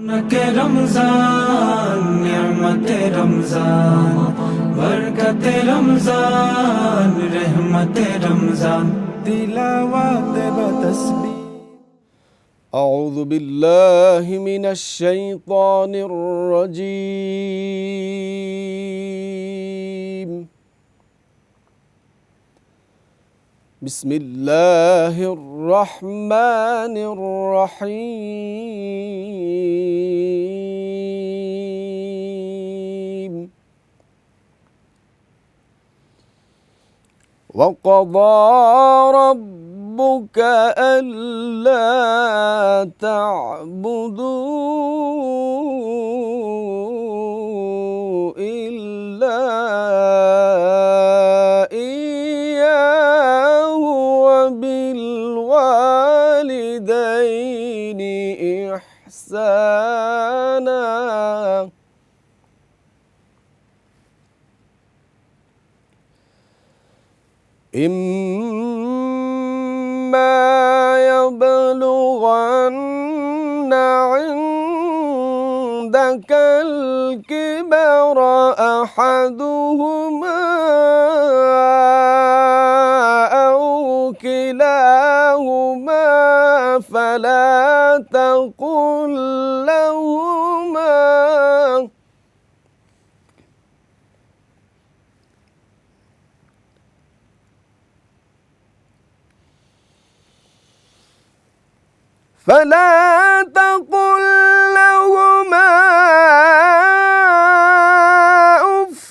के रमजान नियमत रमजान बरकत रमजान रहमत रमजान तिलावत व तस्बीह। أعوذ بالله من الشيطان الرجيم. بسم الله الرحمن الرحيم. وقضى ربك ألا تعبدوا إلا إياه وبالوالدين إحسانا. إما يبلغن عندك الكبر أحدهما أو كلاهما فلا تقل لهما أف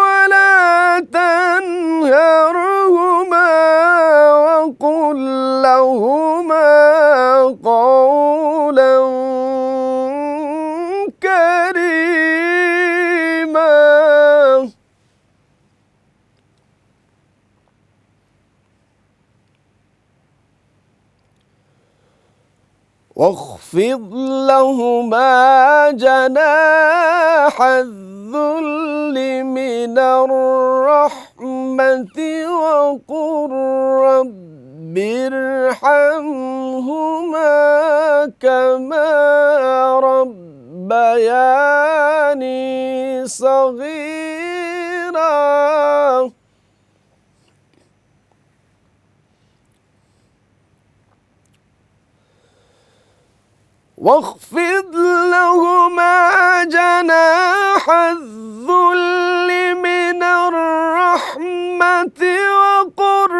ولا تنهرهما وقل لهما قولا كريما. واخفض لهما جناح الذل من الرحمة وقل رب ارحمهما كما ربياني صغيرا. واخفض لهما جناح الذل من الرحمة وقل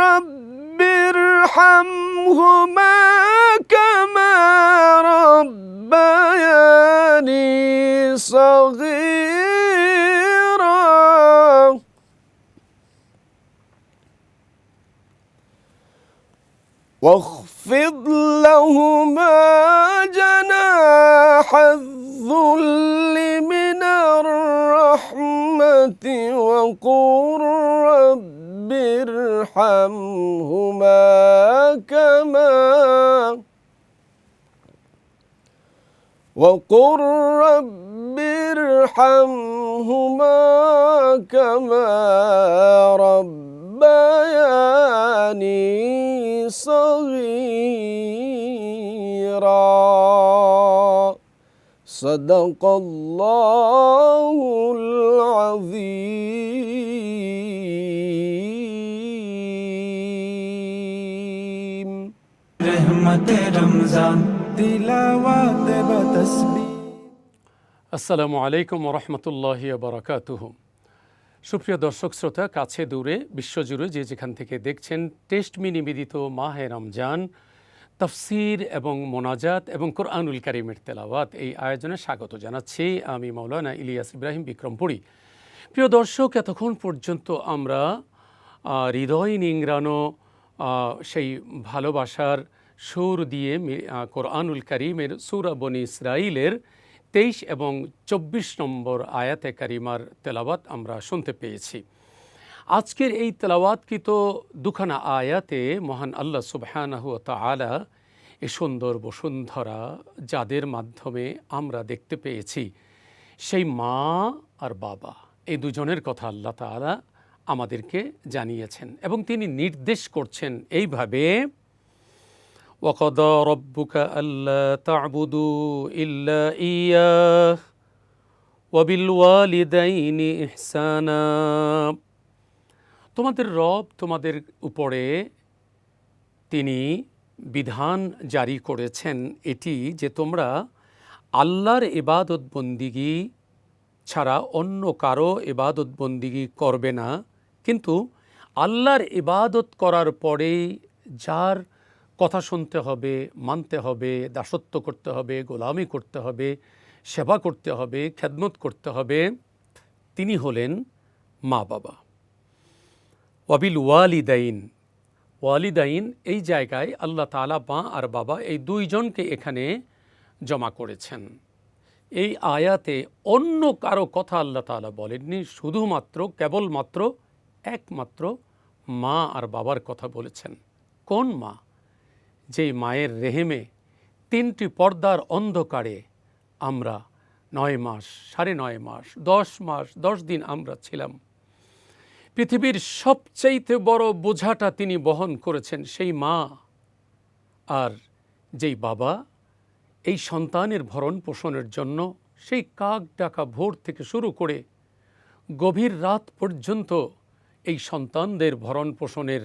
رب ارحمهما كما ربياني صغيرا. واخفض لهما جناح الذل من الرحمة وقل رب ارحمهما كما ربياني صغيرا. صدق الله العظيم. रहमत रमजान तिलावत व तस्बीह। আসসালামু আলাইকুম ওরহমতুল্লাহি বারাকাতুহু। সুপ্রিয় দর্শক শ্রোতা, কাছে দূরে বিশ্বজুড়ে যে যেখান থেকে দেখছেন টেস্টমি নিবেদিত মাহে রমজান তাফসির এবং মোনাজাত এবং কোরআনুল কারীমের তেলাওয়াত এই আয়োজনে স্বাগত জানাচ্ছি আমি মাওলানা ইলিয়াস ইব্রাহিম বিক্রমপুরী। প্রিয় দর্শক, এতক্ষণ পর্যন্ত আমরা হৃদয় নিংড়ানো সেই ভালোবাসার সুর দিয়ে কোরআনুল কারীমের সূরা বনী ইসরাঈলের 23 এবং 24 নম্বর আয়াতে কারিমার তেলাওয়াত আমরা শুনতে পেয়েছি। আজকের এই তেলাওয়াতকৃত দুখানা আয়াতে মহান আল্লাহ সুবহানাহু ওয়া তাআলা এই সুন্দর বসুন্ধরা যাদের মাধ্যমে আমরা দেখতে পেয়েছি, সেই মা আর বাবা এই দুজনের কথা আল্লাহ তাআলা আমাদেরকে জানিয়েছেন এবং তিনি নির্দেশ করছেন এইভাবে, وقضى ربك ألا تعبدوا إلا إياه وبالوالدين إحسانا। তোমাদের রব তোমাদের উপরে তিনি বিধান জারি করেছেন এটি যে তোমরা আল্লাহর ইবাদত বন্দিগি ছাড়া অন্য কারো ইবাদত বন্দিগি করবে না, কিন্তু আল্লাহর ইবাদত করার পরেই যার কথা শুনতে হবে, মানতে হবে, দাসত্ব করতে হবে, গোলামি করতে হবে, সেবা করতে হবে, খেদমত করতে হবে, তিনি হলেন মা বাবা। ওয়াবিল ওয়ালিদাইন, ওয়ালিদাইন এই জায়গায় আল্লাহ তাআলা মা আর বাবা এই দুইজনকে এখানে জমা করেছেন। এই আয়াতে অন্য কারো কথা আল্লাহ তাআলা বলেননি, শুধুমাত্র কেবলমাত্র একমাত্র মা আর বাবার কথা বলেছেন। কোন মা? যেই মায়ের রেহেমে 3টি পর্দার অন্ধকারে আমরা 9 মাস, 9.5 মাস, 10 মাস 10 দিন আমরা ছিলাম। পৃথিবীর সবচাইতে বড় বোঝাটা তিনি বহন করেছেন সেই মা। আর যেই বাবা এই সন্তানের ভরণ পোষণের জন্য সেই কাক ডাকা ভোর থেকে শুরু করে গভীর রাত পর্যন্ত এই সন্তানদের ভরণ পোষণের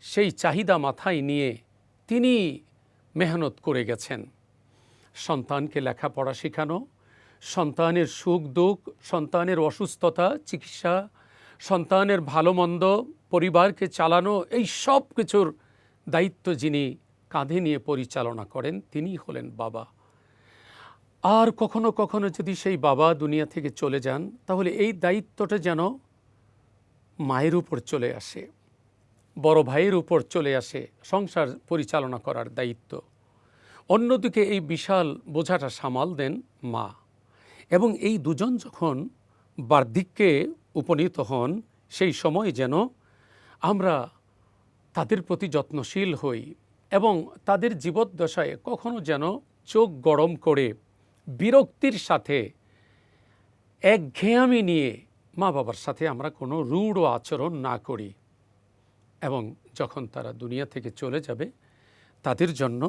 সেই চাহিদা মাথায় নিয়ে তিনি মেহনত করে গেছেন। সন্তানকে লেখাপড়া শেখানো, সন্তানের সুখ দুঃখ, সন্তানের অসুস্থতা চিকিৎসা, সন্তানের ভালো মন্দ, পরিবারকে চালানো, এই সব কিছুর দায়িত্ব যিনি কাঁধে নিয়ে পরিচালনা করেন তিনি হলেন বাবা। আর কখনো কখনো যদি সেই বাবা দুনিয়া থেকে চলে যান তাহলে এই দায়িত্বটা যেন মায়ের উপর চলে আসে, বড় ভাইয়ের উপর চলে আসে সংসার পরিচালনা করার দায়িত্ব। অন্যদিকে এই বিশাল বোঝাটা সামাল দেন মা। এবং এই দুজন যখন বার্ধক্যে উপনীত হন সেই সময় যেন আমরা তাদের প্রতি যত্নশীল হই এবং তাদের জীবদ্দশায় কখনো যেন চোখ গরম করে বিরক্তির সাথে একঘেয়ামি নিয়ে মা বাবার সাথে আমরা কোনো রূঢ় আচরণ না করি। এবং যখন তারা দুনিয়া থেকে চলে যাবে তাদের জন্য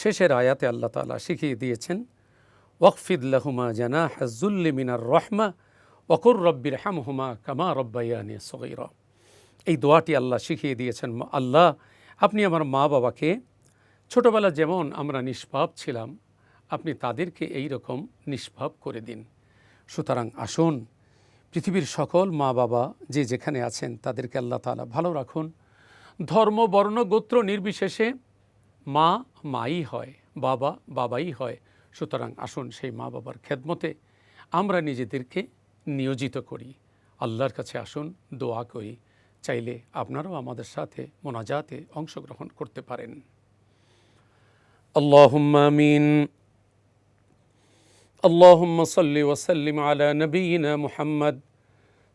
শেষের আয়াতে আল্লাহ তাআলা শিখিয়ে দিয়েছেন, ওয়াকফিদ লাহুমা জানাহা যুল্লি মিনার রাহমা ওয়াকুর রব্বির হামহুমা কামা রব্বায়ানি সগীরা। এই দোয়াটি আল্লাহ শিখিয়ে দিয়েছেন, আল্লাহ আপনি আমার মা বাবাকে ছোটবেলা যেমন আমরা নিষ্পাপ ছিলাম আপনি তাদেরকে এই রকম নিষ্পাপ করে দিন। সুতরাং আসুন পৃথিবীর সকল মা বাবা যে যেখানে আছেন তাদেরকে আল্লাহ তাআলা ভালো রাখুন। ধর্ম বর্ণ গোত্র নির্বিশেষে মা মাই হয়, বাবা বাবাই হয়। সুতরাং আসুন সেই মা বাবার খেদমতে আমরা নিজেদেরকে নিয়োজিত করি। আল্লাহর কাছে আসুন দোয়া করি। চাইলে আপনারাও আমাদের সাথে মোনাজাতে অংশগ্রহণ করতে পারেন। আল্লাহুম্মা আমিন। আল্লাহুম্মা সাল্লি ওয়া সাল্লিম আলা নবিয়িনা মুহাম্মদ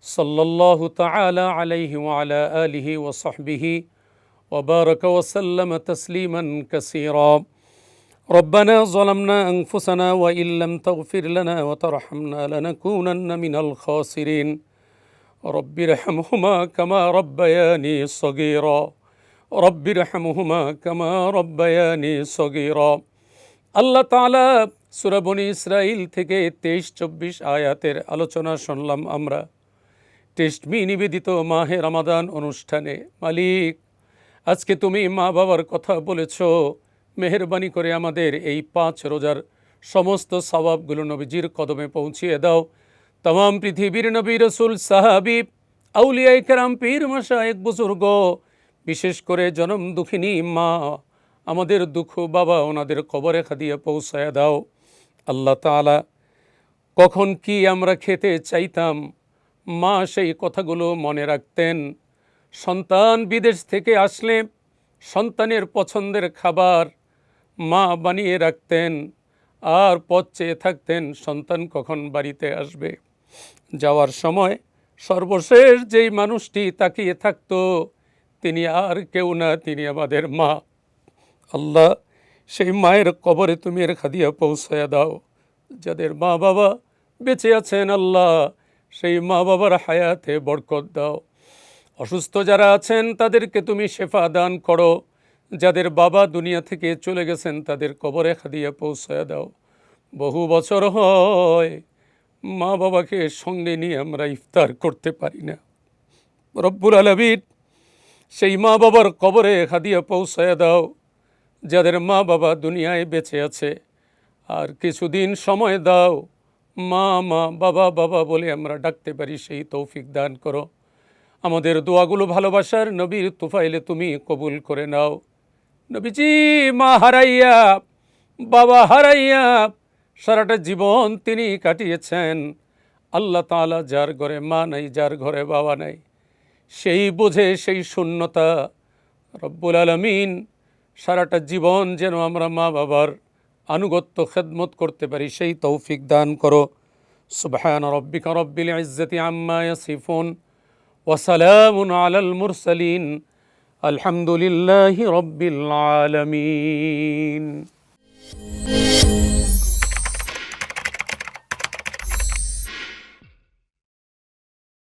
সাল্লাল্লাহু তাআলা আলাইহি ওয়া আলা আলিহি ওয়া সাহবিহি ওয়া বারাকা ওয়া সাল্লামা তাসলিমান কাসীরা। ربنا ظلمنا أنفسنا وإن لم تغفر لنا وترحمنا لنكونن من الخاسرين رب ارحمهما كما ربياني صغيرا رب ارحمهما كما ربياني صغيرا। আল্লাহ তাআলা সূরা বনী ইসরাঈল থেকে 23-24 আয়াতের আলোচনা শুনলাম আমরা টেস্টমি নিবেদিত মাহে রমাদান অনুষ্ঠানে। মালিক, আজকে তুমি মা বাবার কথা বলেছ, মেহেরবানি করে আমাদের এই 5 রোজার সমস্ত সওয়াবগুলো নবীজির কদমে পৌঁছিয়ে দাও। तमाम পৃথিবীর নবী রাসূল সাহাবী আউলিয়ায়ে কেরাম পীর মাশায়েখ বুজুর্গ, বিশেষ করে জনম দুঃখিনী মা, আমাদের দুঃখ বাবা ওনাদের কবরে খাদিয়ে পৌঁছায় দাও। আল্লাহ তাআলা কখন কি আমরা খেতে চাইতাম মা সেই কথাগুলো মনে রাখতেন। সন্তান বিদেশ থেকে আসলে সন্তানের পছন্দের খাবার মা বানিয়ে রাখতেন আর পথ চেয়ে থাকতেন সন্তান কখন বাড়িতে আসবে। যাওয়ার সময় সর্বশেষ যেই মানুষটি তাকিয়ে থাকতো তিনি আর কেউ না, তিনি আমাদের মা। আল্লাহ সেই মায়ের কবরে তুমি এর খাদিয়া পৌঁছায়া দাও। যাদের মা বাবা বেঁচে আছেন আল্লাহ সেই মা বাবার হায়াতে বরকত দাও। অসুস্থ যারা আছেন তাদেরকে তুমি শেফা দান করো, যাদের বাবা দুনিয়া থেকে চলে গেছেন তাদের কবরে হাদিয়া পৌঁছায় দাও। বহু বছর হয় মা বাবাকে সঙ্গে নিয়ে আমরা ইফতার করতে পারি না। রব্বুল আলামিন সেই মা বাবার কবরে হাদিয়া পৌঁছায় দাও। যাদের মা বাবা দুনিয়ায় বেঁচে আছে আর কিছুদিন সময় দাও, মা মা বাবা বাবা বলে আমরা ডাকতে পারি, সেই তৌফিক দান করো। আমাদের দোয়াগুলো ভালোবাসার নবীর তুফাইলে তুমি কবুল করে নাও। নবীজি মা হারাইয়া বাবা হারাইয়া সারাটা জীবন তিনি কাটিয়েছেন। আল্লাহ তাআলা যার ঘরে মা নাই, যার ঘরে বাবা নাই, সেই বোঝে সেই শূন্যতা। রব্বুল আলামিন সারাটা জীবন যেন আমরা মা বাবার আনুগত্য খেদমত করতে পারি, সেই তৌফিক দান করো। সুবহান রাব্বিকা রব্বিল ইজ্জাতি আম্মা ইয়াসিফুন ওয়া সালামুন আলাল মুরসালিন আলহামদুলিল্লাহি রব্বিল আলামিন।